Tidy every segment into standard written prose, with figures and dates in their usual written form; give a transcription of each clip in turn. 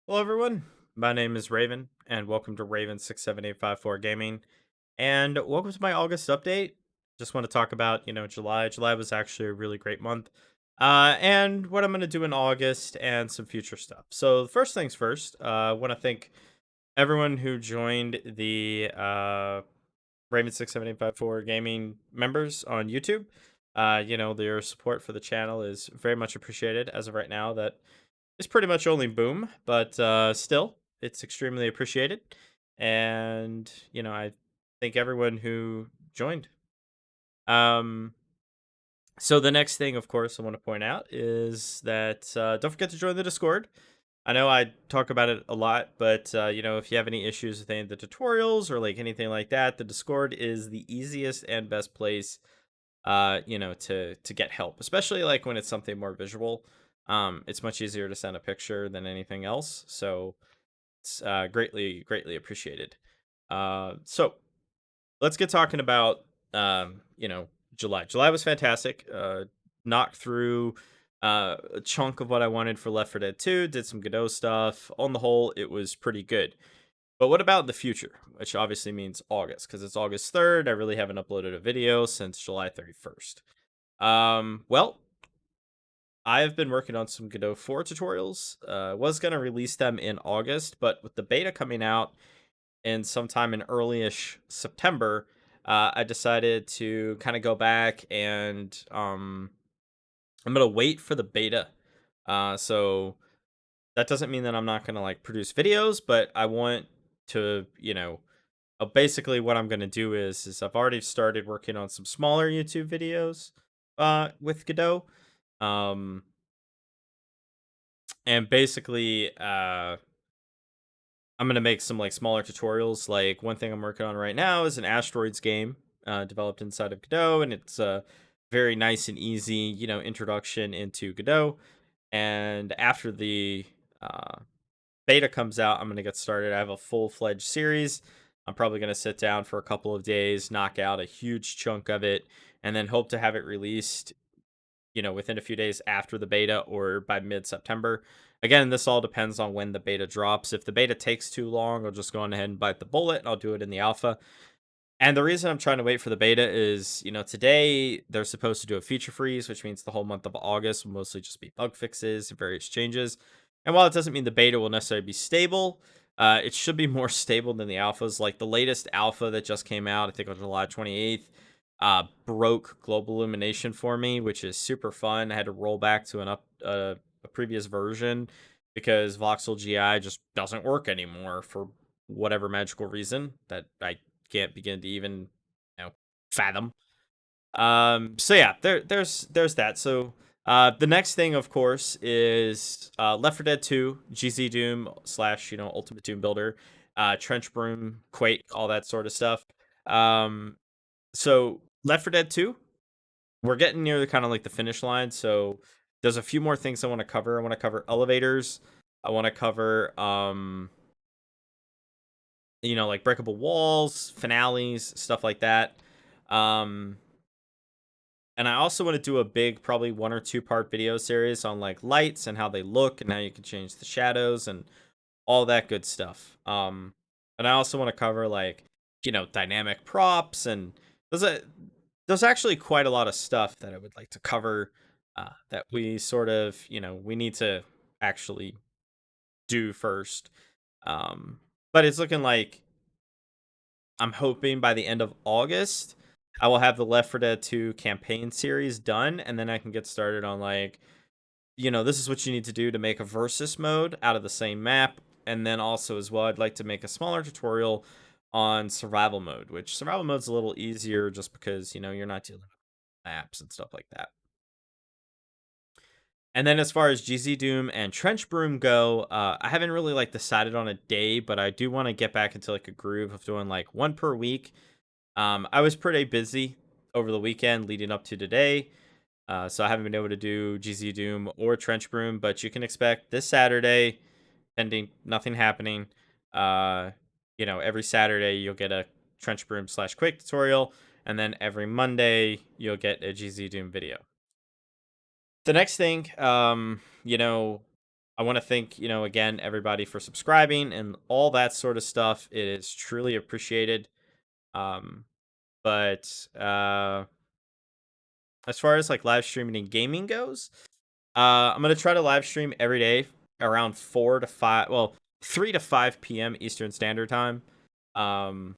Hello, everyone. My name is Raven, and welcome to Raven67854 Gaming. And welcome to my August update. Just want to talk about, July. July was actually a really great month. And what I'm going to do in August and some future stuff. So, first things first, I want to thank everyone who joined the Raven67854 Gaming members on YouTube. Their support for the channel is very much appreciated as of right now. That it's pretty much only boom, but still, it's extremely appreciated. And I thank everyone who joined. Um, so the next thing, of course, I want to point out is that don't forget to join the Discord. I know I talk about it a lot, but if you have any issues with any of the tutorials or like anything like that, the Discord is the easiest and best place to get help, especially like when it's something more visual. It's much easier to send a picture than anything else, so it's greatly appreciated. So let's get talking about July. July was fantastic. Knocked through a chunk of what I wanted for Left 4 Dead 2. Did some Godot stuff. On the whole, it was pretty good. But what about the future? Which obviously means August, because it's August 3rd. I really haven't uploaded a video since July 31st. Well, I've been working on some Godot 4 tutorials. Was gonna release them in August, but with the beta coming out in sometime in early-ish September, I decided to kind of go back and I'm gonna wait for the beta. So that doesn't mean that I'm not gonna like produce videos, but I want to, basically what I'm gonna do is I've already started working on some smaller YouTube videos with Godot. Um and basically I'm gonna make some like smaller tutorials. Like one thing I'm working on right now is an asteroids game developed inside of Godot, and it's a very nice and easy, introduction into Godot. And after the uh, beta comes out, I'm gonna get started. I have a full-fledged series. I'm probably gonna sit down for a couple of days, knock out a huge chunk of it, and then hope to have it released within a few days after the beta or by mid-September. Again, this all depends on when the beta drops. If the beta takes too long, I'll just go on ahead and bite the bullet and I'll do it in the alpha. And the reason I'm trying to wait for the beta is, today they're supposed to do a feature freeze, which means the whole month of August will mostly just be bug fixes and various changes. And while it doesn't mean the beta will necessarily be stable, it should be more stable than the alphas. Like the latest alpha that just came out, I think on July 28th, broke global illumination for me, which is super fun. I had to roll back to a previous version because voxel GI just doesn't work anymore for whatever magical reason that I can't begin to even fathom. So yeah, there's that. So the next thing, of course, is Left 4 Dead 2, GZDoom slash Ultimate Doom Builder, Trenchbroom, Quake, all that sort of stuff. So Left 4 Dead 2, we're getting near the kind of like the finish line. So there's a few more things I want to cover. I want to cover elevators. I want to cover like breakable walls, finales, stuff like that. Um, and I also want to do a big, probably 1 or 2 part video series on like lights and how they look and how you can change the shadows and all that good stuff. And I also want to cover like, dynamic props and there's a there's actually quite a lot of stuff that I would like to cover that we sort of, we need to actually do first. But it's looking like I'm hoping by the end of August, I will have the Left 4 Dead 2 campaign series done, and then I can get started on like, this is what you need to do to make a versus mode out of the same map. And then also as well, I'd like to make a smaller tutorial on survival mode, which survival mode's a little easier just because, you're not dealing with maps and stuff like that. And then as far as GZDoom and Trenchbroom go, I haven't really like decided on a day, but I do want to get back into like a groove of doing like one per week. I was pretty busy over the weekend leading up to today, so I haven't been able to do GZDoom or Trenchbroom, but you can expect this Saturday, pending nothing happening. Every Saturday you'll get a Trenchbroom slash Quake tutorial, and then every Monday you'll get a GZDoom video. The next thing, I want to thank, again, everybody for subscribing and all that sort of stuff. It is truly appreciated. Um, but as far as like live streaming and gaming goes, I'm gonna try to live stream every day around 4 to 5, well, 3 to 5 p.m. Eastern Standard Time. Um,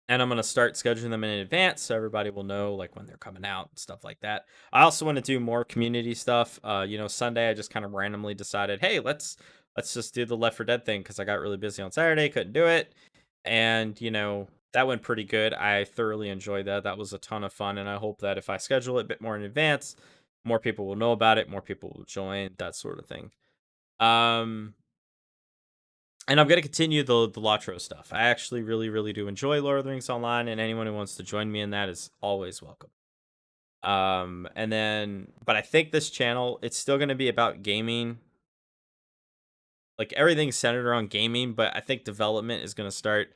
and I'm gonna start scheduling them in advance so everybody will know like when they're coming out and stuff like that. I also want to do more community stuff. Sunday I just kind of randomly decided, hey, let's just do the Left 4 Dead thing because I got really busy on Saturday, couldn't do it, and that went pretty good. I thoroughly enjoyed that. That was a ton of fun, and I hope that if I schedule it a bit more in advance, more people will know about it, more people will join, that sort of thing. Um, and I'm gonna continue the Lotro stuff. I actually really, really do enjoy Lord of the Rings Online, and anyone who wants to join me in that is always welcome. And then, but I think this channel, it's still gonna be about gaming. Like everything's centered around gaming, but I think development is gonna start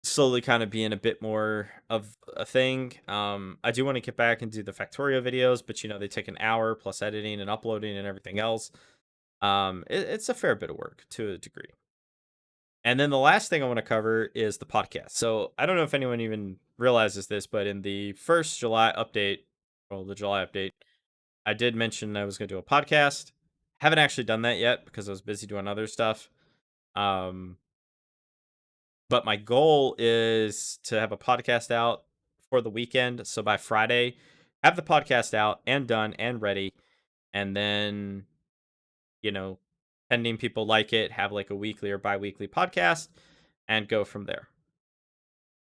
slowly kind of being a bit more of a thing. I do want to get back and do the Factorio videos, but they take an hour plus editing and uploading and everything else. It's a fair bit of work to a degree. And then the last thing I want to cover is the podcast. So I don't know if anyone even realizes this, but in the first July update, well, the July update, I did mention I was going to do a podcast. Haven't actually done that yet because I was busy doing other stuff. But my goal is to have a podcast out for the weekend. So by Friday, have the podcast out and done and ready. And then, you know, pending people like it, have like a weekly or bi-weekly podcast and go from there.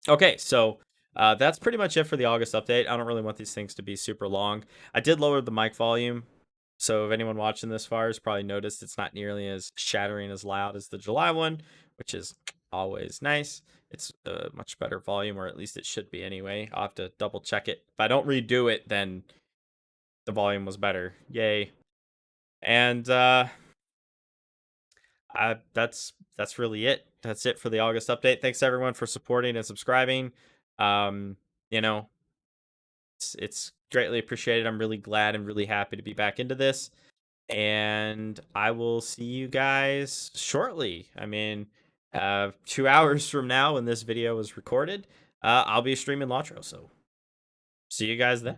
Okay, so that's pretty much it for the August update. I don't really want these things to be super long. I did lower the mic volume. So if anyone watching this far has probably noticed it's not nearly as shattering as loud as the July one, which is always nice. It's a much better volume, or at least it should be anyway. I'll have to double check it. If I don't redo it, then the volume was better. Yay. And that's really it. That's it for the August update. Thanks everyone for supporting and subscribing. Um, you know, it's greatly appreciated. I'm really glad and really happy to be back into this. And I will see you guys shortly. I mean, 2 hours from now when this video was recorded, I'll be streaming Lotro. So see you guys then.